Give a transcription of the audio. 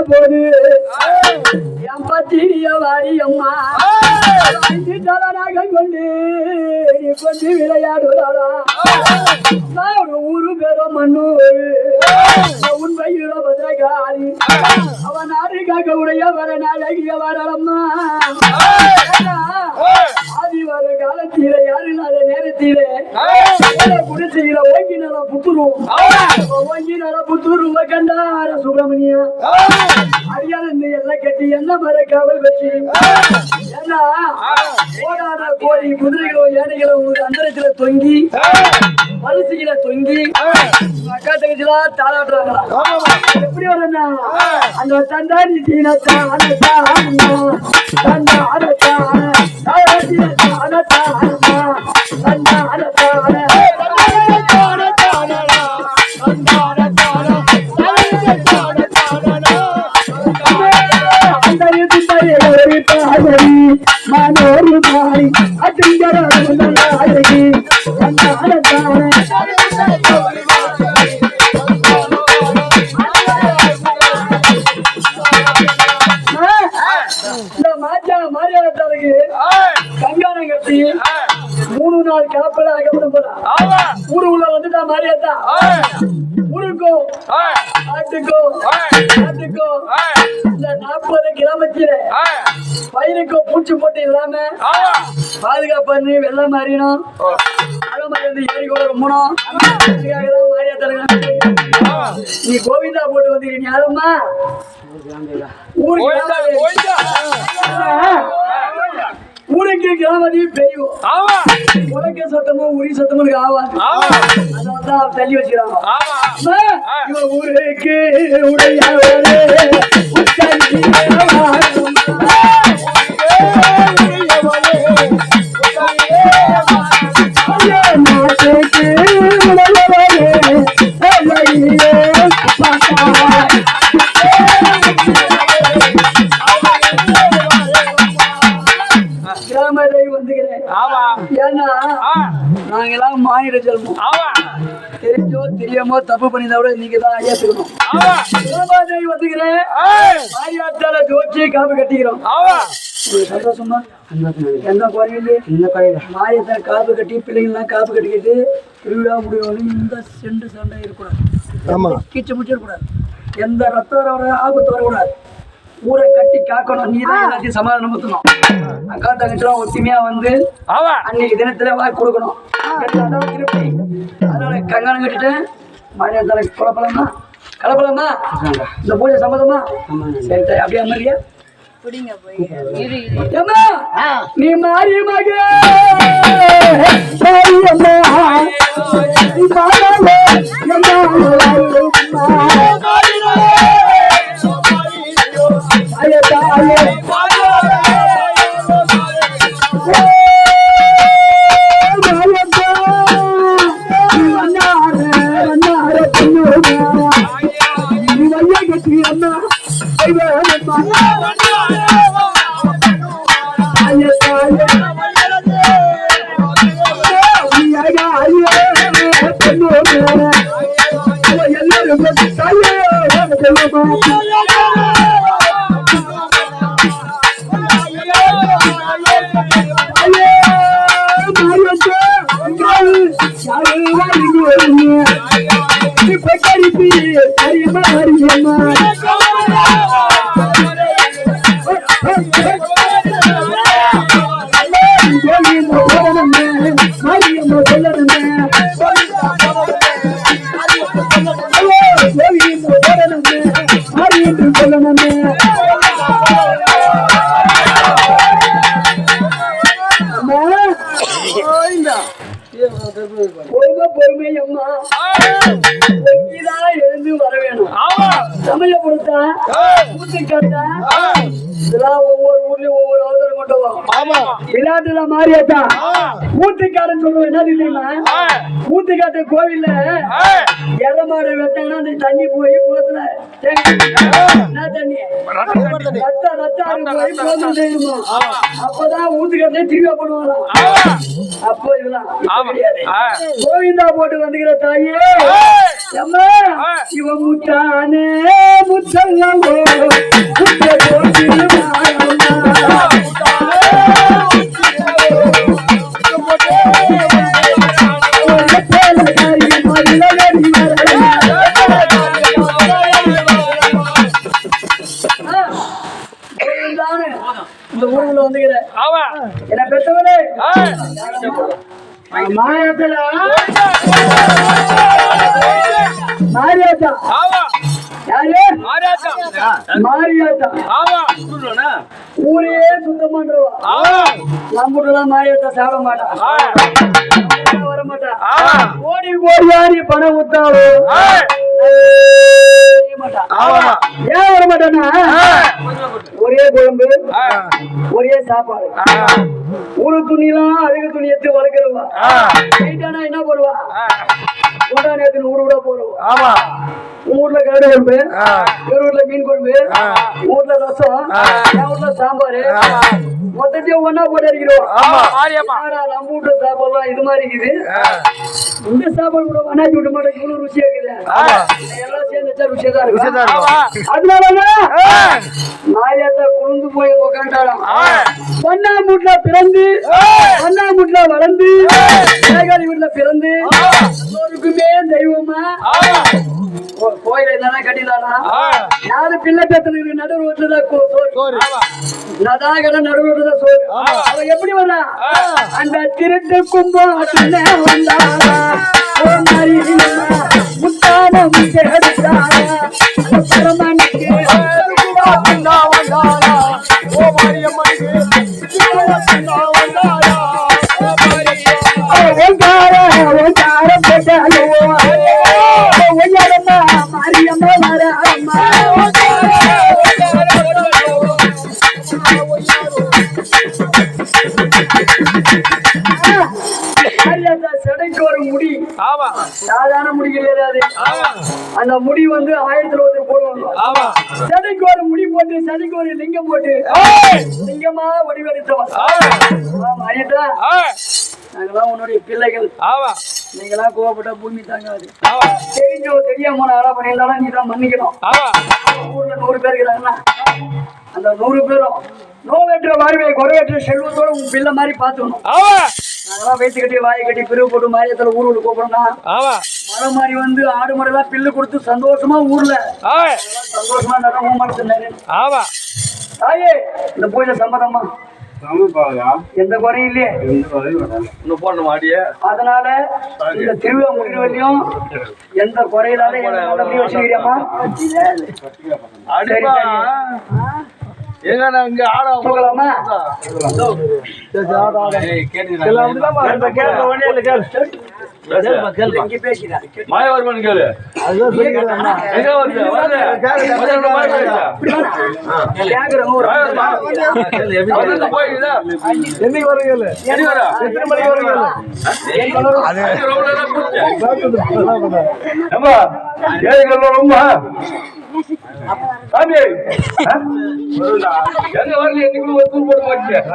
போது என் பத்திரிய வாரி அம்மா கொண்டு நீ கொஞ்சம் விளையாடுறாளா ஊரு பேரும் மண்ணூர் உண்மையில பத்திரகாரி அவன் நாடு காக்க உடைய வர நாளைக்கு வரம்மா ஆதி வர காலத்தில யாரு இல்லாத நேரத்தில குடிசையில ஓங்கி நல புத்துருவ கண்டார சுப்பிரமணியா அடியாளந்து எல்லாம் கட்டி என்ன மறக்காமல் வச்சு ஏன்னா கோடான கோடி குதிரைகளும் யானைகளும் ஒரு அந்தரத்துல தொங்கி வரிசையில தொங்கி அக்கா தங்கச்சிலா தாளாட்டுறாங்களா எப்படி வரனா அந்த தண்டாடி தீனத்தான் மனோரு மாறி அடிங்கர அழகி இந்த மாஜா மாரியாத்தாளுக்கு கங்கானம் கட்டி 3 நாள் கிளப்பல அகப்படும் போல ஊருக்குள்ள வந்துட்டா மாரியாத்தா ஊருக்கும் ஆட்டுக்கும் இந்த 40 கிராமத்தில பயிருக்கும் பூச்சி போட்டு இல்லாம பாதுகாப்பு பண்ணி வெள்ளம் மாறினோம் அகமதி ஏறி கூட ரொம்பணும் மாரியாத்தா நீ கோவிந்தா போட்டு வந்து நீ யாரும்மா ஊருக்கு கிராமதி பெய்யும் உலக சத்தமும் உரி சத்தமும் ஆவாது அதான் தள்ளி வச்சுக்கிறாங்க ஊருக்கு நாங்கெல்லாம் மாநில செல்வம் தெரிஞ்சோ தெரியாமோ தப்பு பண்ணிதான் கூட நீங்க தான் ஏத்துக்கணும் வந்துக்கிறேன் மாரியாத்தால ஜோச்சி காப்பு கட்டிக்கிறோம் சந்தோஷமா எந்த கோயில் மாரியத்தால காப்பு கட்டி பிள்ளைங்கள்லாம் காப்பு கட்டிக்கிட்டு திருவிழா முடிவு இந்த செண்டு சண்டை இருக்கக்கூடாது கீச்ச முடிச்சு இருக்கக்கூடாது எந்த ரத்தம் வர ஆபத்து வரக்கூடாது ஊரை கட்டி காக்கணும் நீதான் எல்லாத்தையும் சமாதானம் பத்தணும் அக்கா தங்கச்சிலாம் ஒத்துமையா வந்து அன்னைக்கு தினத்துல வாக்கு கொடுக்கணும் திருப்பி அதனால கங்கானம் கட்டிட்டு மாரியாத்தால கலப்பலாமா இந்த பூஜை சம்மதமா சரி அப்படியே மாதிரியா நீ மாறி மக பொறுமை அம்மா எழுந்து வர வேணும் சமய கொடுத்தா ஊத்து கேட்டா இதெல்லாம் ஒவ்வொரு ஊர்லயும் ஒவ்வொரு அவசரம் கொண்டு வரும் விளையாட்டுல மாறியாச்சா ஊத்துக்காரன் சொல்லுவோம் என்ன தெரியுமா ஊத்துக்காட்டு கோவில்ல எல்லமாடு வெட்டாங்கன்னா அந்த தண்ணி போய் குளத்துல என்ன தண்ணி ரத்தம் போய் குளத்துல செய்யணுமா அப்பதான் ஊத்துக்காட்டே திருவிழா பண்ணுவாங்களாம் அப்போ இதெல்லாம் கோவிந்தா போட்டு வந்துக்கிற தாயே அம்மா இவன் முட்டானே முத்தல்லோ முத்த கோவிந்தா இந்த ஊருக்குள்ள வந்துக்கிறேன் என்ன பெற்றவரே மாரியாத்தா ஊரையே சுத்தம் பண்றவா நம்மலாம் மாரியாத்தா சாப்பிட மாட்டான் வர மாட்டான் கோடி கோடியா நீ பணம் ஊத்தாலும் ஏன் வர மாட்டானா ஒரே குழம்பு ஒரே சாப்பாடு ஒரு துணிலாம் அழகு துணி எடுத்து வளர்க்கிறவா என்ன போடுவா ஊடா நேரத்தில் ஊட போடுவா ஊர்ல கரடு குழம்பு ஒரு ஊர்ல மீன் குழம்பு ஊர்ல ரசம் என் ஊர்ல சாம்பாரு மொத்தத்தையும் ஒன்னா போட்டு அடிக்கிறோம் நம்ம வீட்டுல சாப்பாடுலாம் இது மாதிரி இருக்குது இந்த சாப்பாடு கூட வண்ணாச்சி விட்ட மாட்டேன் இவ்வளவு ருசியா இருக்குது எல்லாம் சேர்ந்து ருசியா தான் இருக்கு அதனால மாரியாத்தா குழுந்து போய் உக்காண்டாலும் பொன்னாமூட்ல பிறந்து பொன்னாமூட்ல வளர்ந்து ஏகாலி வீட்டுல பிறந்து எல்லோருக்குமே தெய்வமா கோயில என்னன்னா கட்டினானா யாரு பிள்ளை பேத்துக்கு நடு ரோட்லதான் நதான் கடை நடு ரோட்லதான் சோறு அவ எப்படி வரா அந்த திருட்டு கும்பம் வந்தாளா முத்தான பரமனுக்கு மாரியம்மா வர அம்மா செடைக்கு ஒரு முடி சாதாரண முடி கிடையாது அந்த முடி வந்து 1000 ஒருத்தர் போடுவாங்க செடைக்கு ஒரு முடி போட்டு செடைக்கு ஒரு லிங்கம் போட்டு லிங்கமா வடிவெடுத்தவன் மாரியத்தா நாங்கெல்லாம் உன்னுடைய பிள்ளைகள் நீங்களாம் கோவப்பட்ட பூமி தாங்காது தெரிஞ்சோ தெரியாம ஆளா பண்ணியிருந்தாலும் நீ தான் மன்னிக்கணும் ஊர்ல 100 பேர் இருக்கிறாங்கன்னா அந்த 100 பேரும் நோவற்ற வாழ்வை குறைவற்ற செல்வத்தோட உன் பிள்ளை மாதிரி பாத்துக்கணும் நாங்கெல்லாம் வயிற்று கட்டி வாயை கட்டி பிரிவு போட்டு மாரியத்துல ஊருக்கு கூப்பிடணும்னா மழை மாதிரி வந்து ஆடு மாடெல்லாம் பில்லு கொடுத்து சந்தோஷமா ஊர்ல சந்தோஷமா நடக்கும் மனசு தாயே இந்த பூஜை சம்மதமா எந்த குறையும் இல்லையே அதனால இந்த திருவிழா முடிவுலையும் எந்த குறையிலாத வச்சுக்கிறியம்மா இங்க ஆட போகலாமா மாயவர்மன் கேளு என்னைக்கு வருங்க எங்க வரல என்னைக்குள்ள ஒரு தூள் போட மாட்டேன்